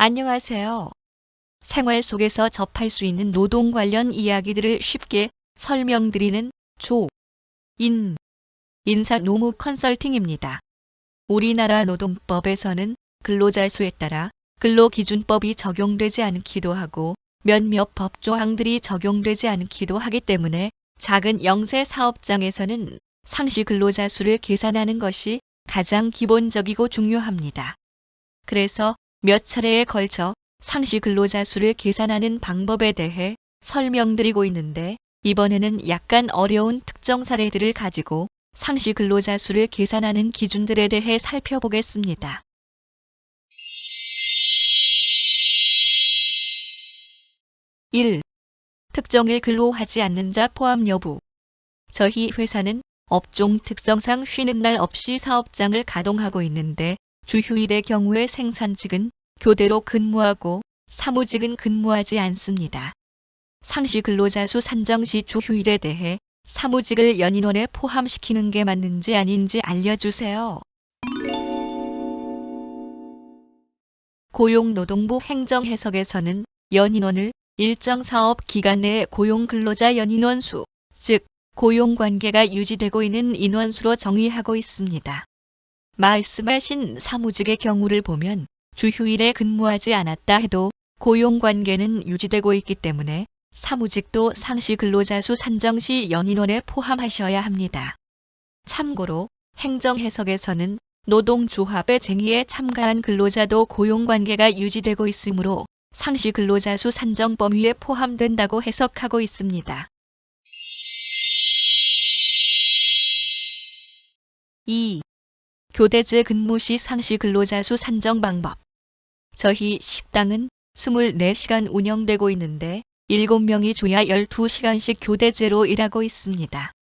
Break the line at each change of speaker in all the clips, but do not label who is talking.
안녕하세요. 생활 속에서 접할 수 있는 노동 관련 이야기들을 쉽게 설명드리는 인사노무 컨설팅입니다. 우리나라 노동법에서는 근로자 수에 따라 근로기준법이 적용되지 않기도 하고 몇몇 법조항들이 적용되지 않기도 하기 때문에 작은 영세 사업장에서는 상시 근로자 수를 계산하는 것이 가장 기본적이고 중요합니다. 그래서 몇 차례에 걸쳐 상시 근로자 수를 계산하는 방법에 대해 설명드리고 있는데, 이번에는 약간 어려운 특정 사례들을 가지고 상시 근로자 수를 계산하는 기준들에 대해 살펴보겠습니다. 1. 특정일 근로하지 않는 자 포함 여부. 저희 회사는 업종 특성상 쉬는 날 없이 사업장을 가동하고 있는데, 주휴일의 경우에 생산직은 교대로 근무하고 사무직은 근무하지 않습니다. 상시 근로자 수 산정 시 주휴일에 대해 사무직을 연인원에 포함시키는 게 맞는지 아닌지 알려주세요. 고용노동부 행정해석에서는 연인원을 일정 사업 기간 내에 고용 근로자 연인원 수, 즉 고용관계가 유지되고 있는 인원수로 정의하고 있습니다. 말씀하신 사무직의 경우를 보면 주휴일에 근무하지 않았다 해도 고용관계는 유지되고 있기 때문에 사무직도 상시 근로자 수 산정 시 연인원에 포함하셔야 합니다. 참고로 행정해석에서는 노동조합의 쟁의에 참가한 근로자도 고용관계가 유지되고 있으므로 상시 근로자 수 산정 범위에 포함된다고 해석하고 있습니다. 2. 교대제 근무 시 상시 근로자 수 산정 방법. 저희 식당은 24시간 운영되고 있는데 7명이 줘야 12시간씩 교대제로 일하고 있습니다.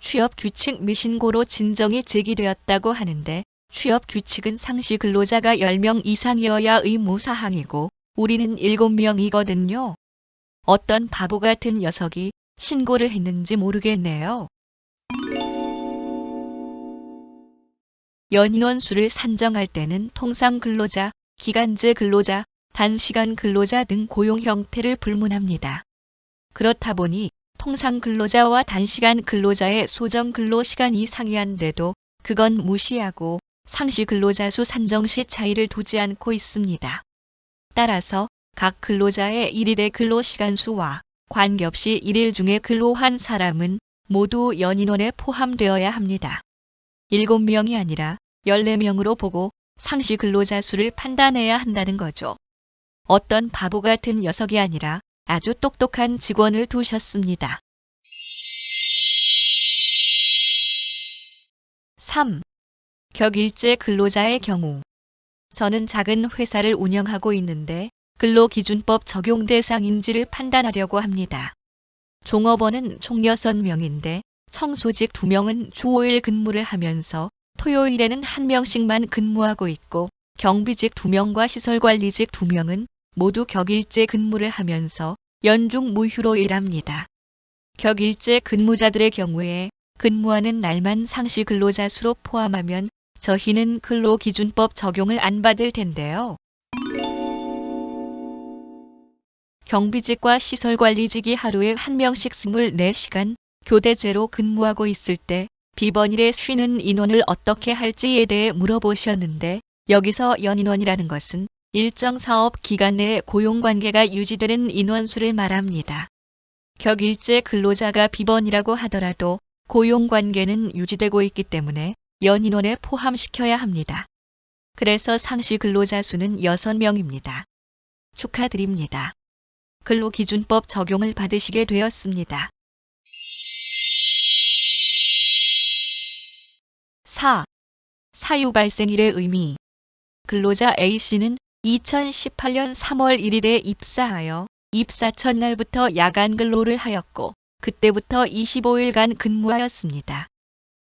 취업규칙 미신고로 진정이 제기되었다고 하는데, 취업규칙은 상시 근로자가 10명 이상이어야 의무사항이고 우리는 7명이거든요. 어떤 바보 같은 녀석이 신고를 했는지 모르겠네요. 연인원 수를 산정할 때는 통상 근로자, 기간제 근로자, 단시간 근로자 등 고용 형태를 불문합니다. 그렇다 보니 통상 근로자와 단시간 근로자의 소정 근로 시간이 상이한데도 그건 무시하고 상시 근로자 수 산정 시 차이를 두지 않고 있습니다. 따라서 각 근로자의 일일의 근로시간 수와 관계없이 일일 중에 근로한 사람은 모두 연인원에 포함되어야 합니다. 7명이 아니라 14명으로 보고 상시 근로자 수를 판단해야 한다는 거죠. 어떤 바보 같은 녀석이 아니라 아주 똑똑한 직원을 두셨습니다. 3. 격일제 근로자의 경우. 저는 작은 회사를 운영하고 있는데 근로기준법 적용 대상인지를 판단하려고 합니다. 종업원은 총 6명인데 청소직 2명은 주 5일 근무를 하면서 토요일에는 1명씩만 근무하고 있고, 경비직 2명과 시설관리직 2명은 모두 격일제 근무를 하면서 연중 무휴로 일합니다. 격일제 근무자들의 경우에 근무하는 날만 상시 근로자 수로 포함하면 저희는 근로기준법 적용을 안 받을 텐데요. 경비직과 시설관리직이 하루에 1명씩 24시간 교대제로 근무하고 있을 때 비번일에 쉬는 인원을 어떻게 할지에 대해 물어보셨는데, 여기서 연인원이라는 것은 일정 사업 기간 내에 고용관계가 유지되는 인원수를 말합니다. 격일제 근로자가 비번이라고 하더라도 고용관계는 유지되고 있기 때문에 연인원에 포함시켜야 합니다. 그래서 상시 근로자 수는 6명입니다. 축하드립니다. 근로기준법 적용을 받으시게 되었습니다. 4. 사유 발생일의 의미. 근로자 A씨는 2018년 3월 1일에 입사하여 입사 첫날부터 야간 근로를 하였고 그때부터 25일간 근무하였습니다.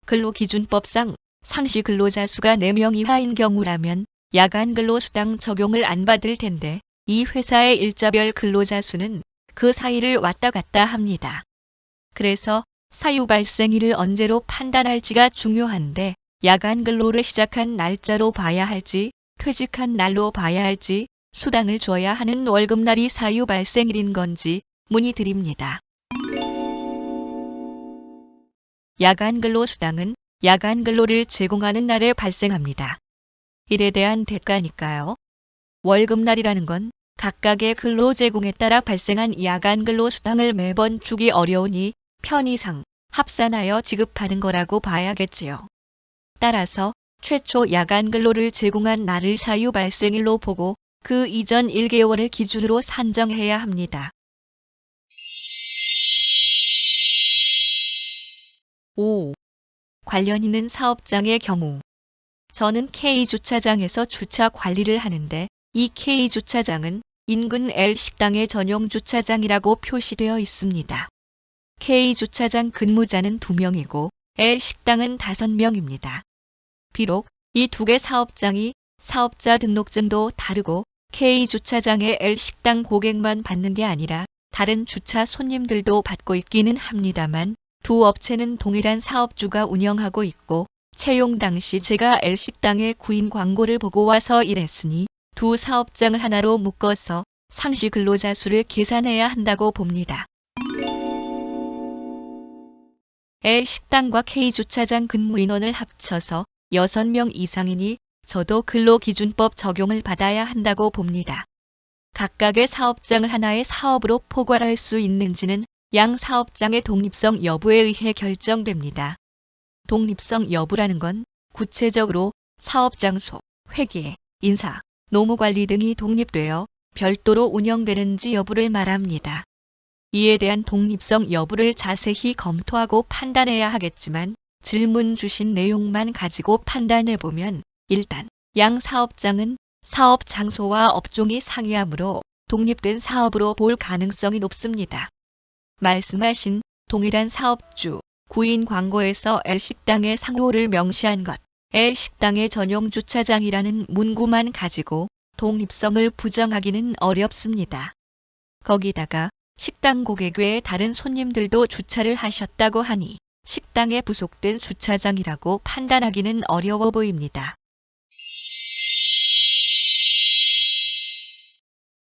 근로기준법상 상시 근로자 수가 4명 이하인 경우라면 야간 근로 수당 적용을 안 받을 텐데, 이 회사의 일자별 근로자 수는 그 사이를 왔다 갔다 합니다. 그래서 사유 발생일을 언제로 판단할지가 중요한데, 야간 근로를 시작한 날짜로 봐야 할지 퇴직한 날로 봐야 할지 수당을 줘야 하는 월급날이 사유 발생일인 건지 문의드립니다. 야간근로 수당은 야간 근로를 제공하는 날에 발생합니다. 일에 대한 대가니까요. 월급날이라는 건 각각의 근로 제공에 따라 발생한 야간 근로 수당을 매번 주기 어려우니 편의상 합산하여 지급하는 거라고 봐야겠지요. 따라서 최초 야간 근로를 제공한 날을 사유 발생일로 보고 그 이전 1개월을 기준으로 산정해야 합니다. 5. 관련 있는 사업장의 경우 저는 K주차장에서 주차 관리를 하는데 이 K주차장은 인근 L식당의 전용 주차장이라고 표시되어 있습니다. K주차장 근무자는 2명이고 L식당은 5명입니다. 비록 이 두 개 사업장이 사업자 등록증도 다르고 K주차장의 L식당 고객만 받는 게 아니라 다른 주차 손님들도 받고 있기는 합니다만 두 업체는 동일한 사업주가 운영하고 있고 채용 당시 제가 L식당의 구인 광고를 보고 와서 일했으니 두 사업장을 하나로 묶어서 상시 근로자 수를 계산해야 한다고 봅니다. L식당과 K주차장 근무 인원을 합쳐서 6명 이상이니 저도 근로기준법 적용을 받아야 한다고 봅니다. 각각의 사업장을 하나의 사업으로 포괄할 수 있는지는 양 사업장의 독립성 여부에 의해 결정됩니다. 독립성 여부라는 건 구체적으로 사업 장소, 회계, 인사, 노무관리 등이 독립되어 별도로 운영되는지 여부를 말합니다. 이에 대한 독립성 여부를 자세히 검토하고 판단해야 하겠지만 질문 주신 내용만 가지고 판단해보면 일단 양 사업장은 사업 장소와 업종이 상이하므로 독립된 사업으로 볼 가능성이 높습니다. 말씀하신 동일한 사업주, 구인 광고에서 L식당의 상호를 명시한 것, L식당의 전용 주차장이라는 문구만 가지고 독립성을 부정하기는 어렵습니다. 거기다가 식당 고객 외에 다른 손님들도 주차를 하셨다고 하니 식당에 부속된 주차장이라고 판단하기는 어려워 보입니다.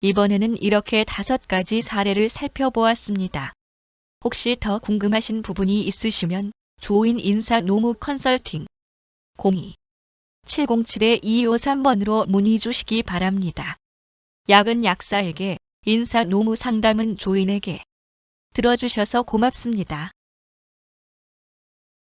이번에는 이렇게 5가지 사례를 살펴보았습니다. 혹시 더 궁금하신 부분이 있으시면 조인 인사 노무 컨설팅 02-707-2253번으로 문의 주시기 바랍니다. 약은 약사에게, 인사 노무 상담은 조인에게. 들어주셔서 고맙습니다.